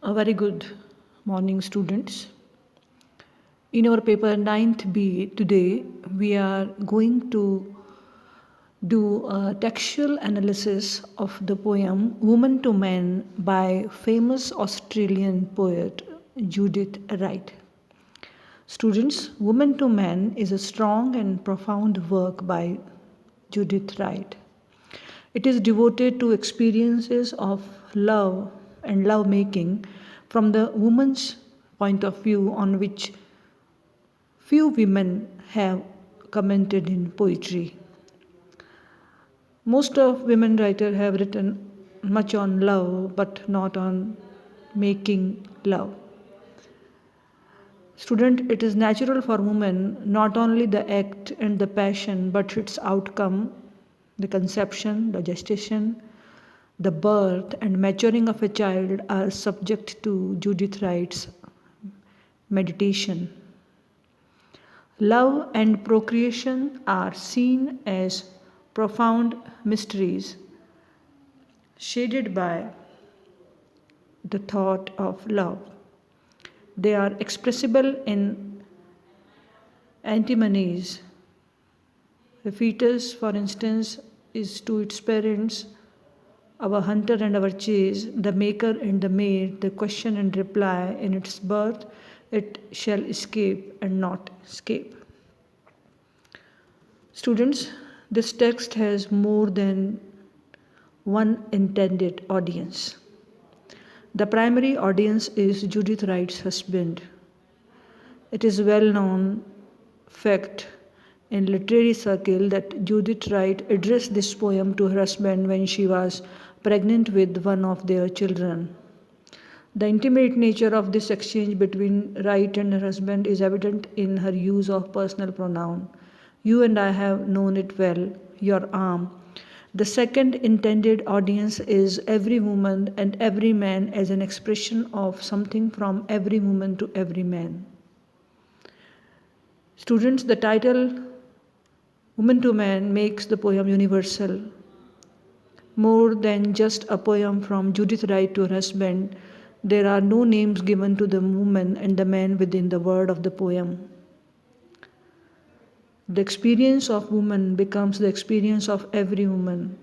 A very good morning, students. In our paper 9th B today, we are going to do a textual analysis of the poem Woman to Man by famous Australian poet Judith Wright. Students, Woman to Man is a strong and profound work by Judith Wright. It is devoted to experiences of love and love making from the woman's point of view, on which few women have commented in poetry. Most of women writers have written much on love but not on making love. Student, it is natural for women not only the act and the passion but its outcome, the conception, the gestation, the birth and maturing of a child are subject to Judith Wright's meditation. Love and procreation are seen as profound mysteries shaded by the thought of love. They are expressible in antinomies. The fetus, for instance, is to its parents our hunter and our chase, the maker and the made, the question and reply. In its birth, it shall escape and not escape. Students, this text has more than one intended audience. The primary audience is Judith Wright's husband. It is well known fact in literary circle that Judith Wright addressed this poem to her husband when she was pregnant with one of their children. The intimate nature of this exchange between Wright and her husband is evident in her use of personal pronoun. You and I have known it well, your arm. The second intended audience is every woman and every man as an expression of something from every woman to every man. Students, the title Woman to Man makes the poem universal. More than just a poem from Judith Wright to her husband, there are no names given to the woman and the man within the word of the poem. The experience of woman becomes the experience of every woman.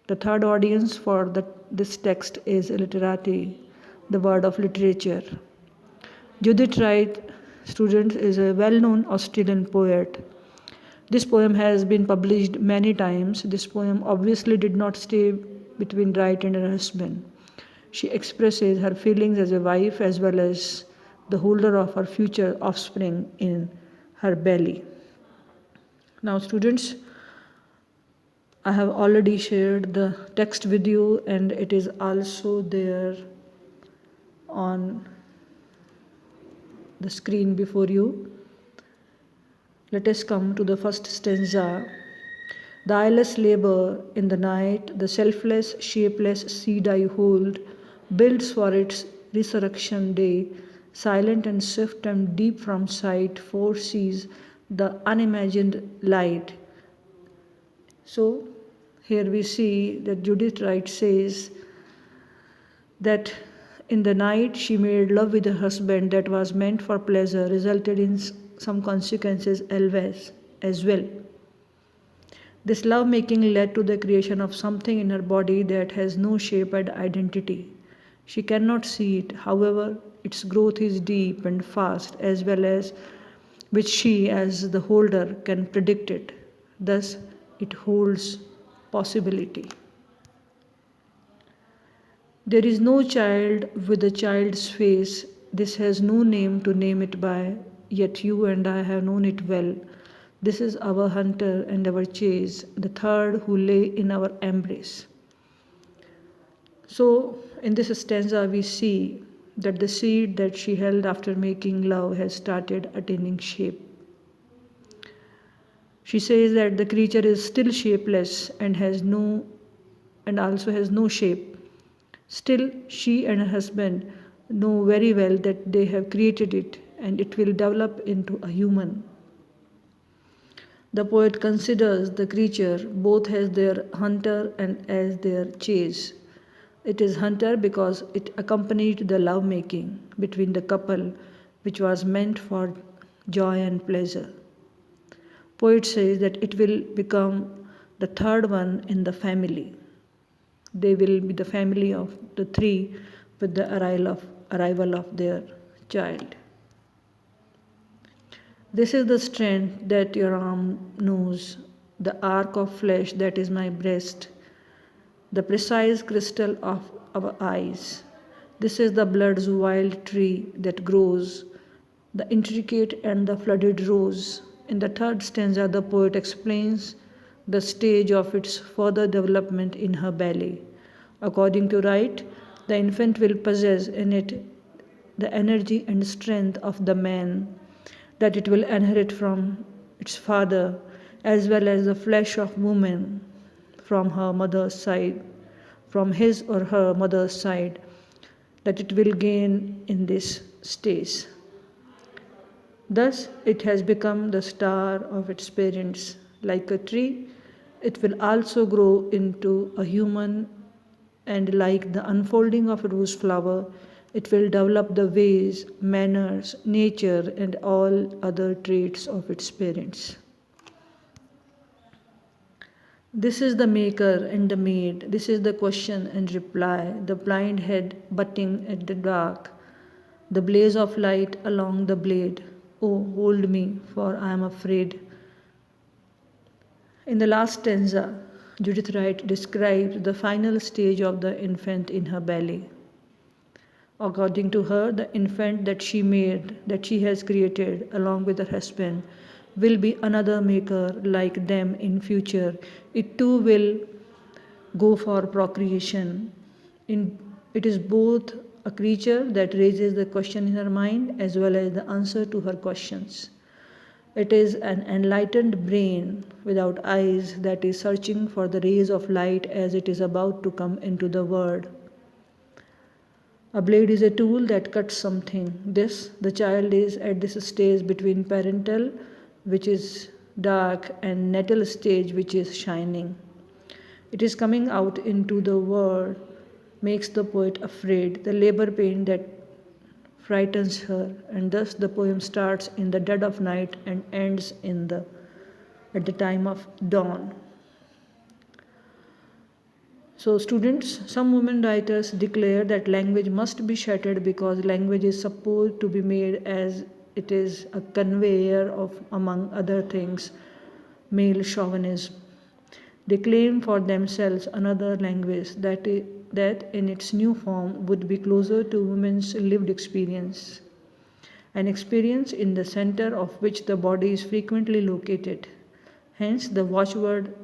The third audience for this text is literati, the word of literature. Judith Wright, students, is a well-known Australian poet. This poem has been published many times. This poem obviously did not stay between Wright and her husband. She expresses her feelings as a wife as well as the holder of her future offspring in her belly. Now, students, I have already shared the text with you, and it is also there on the screen before you. Let us come to the first stanza. The eyeless labor in the night, the selfless, shapeless seed I hold, builds for its resurrection day, silent and swift and deep from sight, foresees the unimagined light. So, here we see that Judith Wright says that in the night she made love with her husband that was meant for pleasure, resulted in some consequences as well. This love making led to the creation of something in her body that has no shape and identity. She cannot see it, however, its growth is deep and fast, as well as which she, as the holder, can predict it. Thus, it holds possibility. There is no child with a child's face. This has no name to name it by, yet you and I have known it well. This is our hunter and our chase, the third who lay in our embrace. So, in this stanza, we see that the seed that she held after making love has started attaining shape. She says that the creature is still shapeless and also has no shape. Still, she and her husband know very well that they have created it and it will develop into a human. The poet considers the creature both as their hunter and as their chase. It is hunter because it accompanied the lovemaking between the couple, which was meant for joy and pleasure. Poet says that it will become the third one in the family. They will be the family of the three with the arrival of their child. This is the strength that your arm knows, the arc of flesh that is my breast, the precise crystal of our eyes. This is the blood's wild tree that grows, the intricate and the flooded rose. In the third stanza, the poet explains the stage of its further development in her belly. According to Wright, the infant will possess in it the energy and strength of the man that it will inherit from its father, as well as the flesh of woman from her mother's side, from his or her mother's side, that it will gain in this stage. Thus, it has become the star of its parents. Like a tree, it will also grow into a human, and like the unfolding of a rose flower, it will develop the ways, manners, nature, and all other traits of its parents. This is the maker and the maid. This is the question and reply, the blind head butting at the dark, the blaze of light along the blade. Oh, hold me, for I am afraid. In the last stanza, Judith Wright describes the final stage of the infant in her belly. According to her, the infant that she made, that she has created along with her husband, will be another maker like them in future. It too will go for procreation. It is both a creature that raises the question in her mind as well as the answer to her questions. It is an enlightened brain without eyes that is searching for the rays of light as it is about to come into the world. A blade is a tool that cuts something. The child is at this stage between parental, which is dark, and natal stage, which is shining. It is coming out into the world, makes the poet afraid, the labor pain that frightens her, and thus the poem starts in the dead of night and ends at the time of dawn. So, students, some women writers declare that language must be shattered because language is supposed to be made as it is a conveyor of, among other things, male chauvinism. They claim for themselves another language that in its new form would be closer to women's lived experience, an experience in the center of which the body is frequently located. Hence, the watchword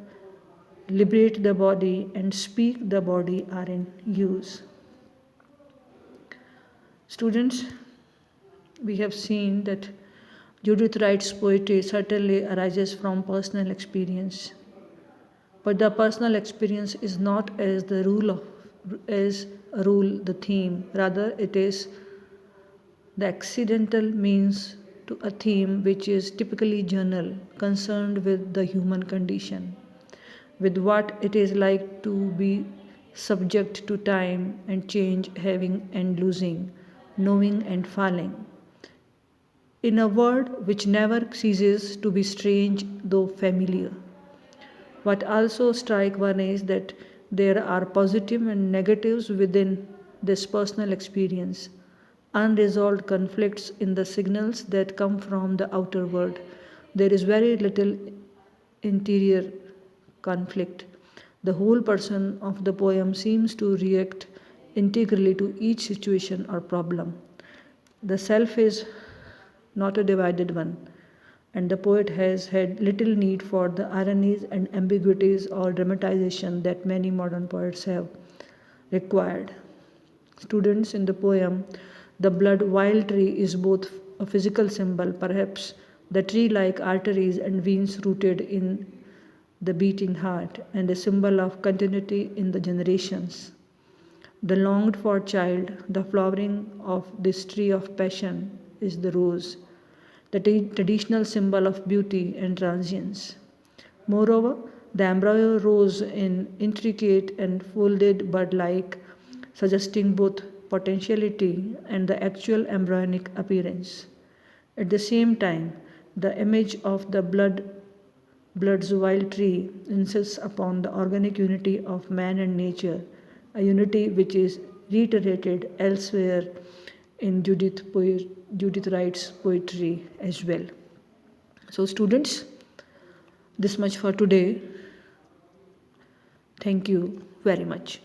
liberate the body and speak the body are in use. Students, we have seen that Judith Wright's poetry certainly arises from personal experience. But the personal experience is not as a rule the theme. Rather, it is the accidental means to a theme which is typically journal, concerned with the human condition, with what it is like to be subject to time and change, having and losing, knowing and falling. In a world which never ceases to be strange though familiar. What also strikes one is that there are positive and negatives within this personal experience, unresolved conflicts in the signals that come from the outer world. There is very little interior conflict. The whole person of the poem seems to react integrally to each situation or problem. The self is not a divided one, and the poet has had little need for the ironies and ambiguities or dramatization that many modern poets have required. Students, in the poem, the blood wild tree is both a physical symbol, perhaps the tree like arteries and veins rooted in the beating heart, and a symbol of continuity in the generations. The longed for child, the flowering of this tree of passion, is the rose, the traditional symbol of beauty and transience. Moreover, the embryo rose in intricate and folded bud like suggesting both potentiality and the actual embryonic appearance. At the same time, the image of the Blood's tree insists upon the organic unity of man and nature, a unity which is reiterated elsewhere in Judith Wright's poetry as well. So, students, this much for today. Thank you very much.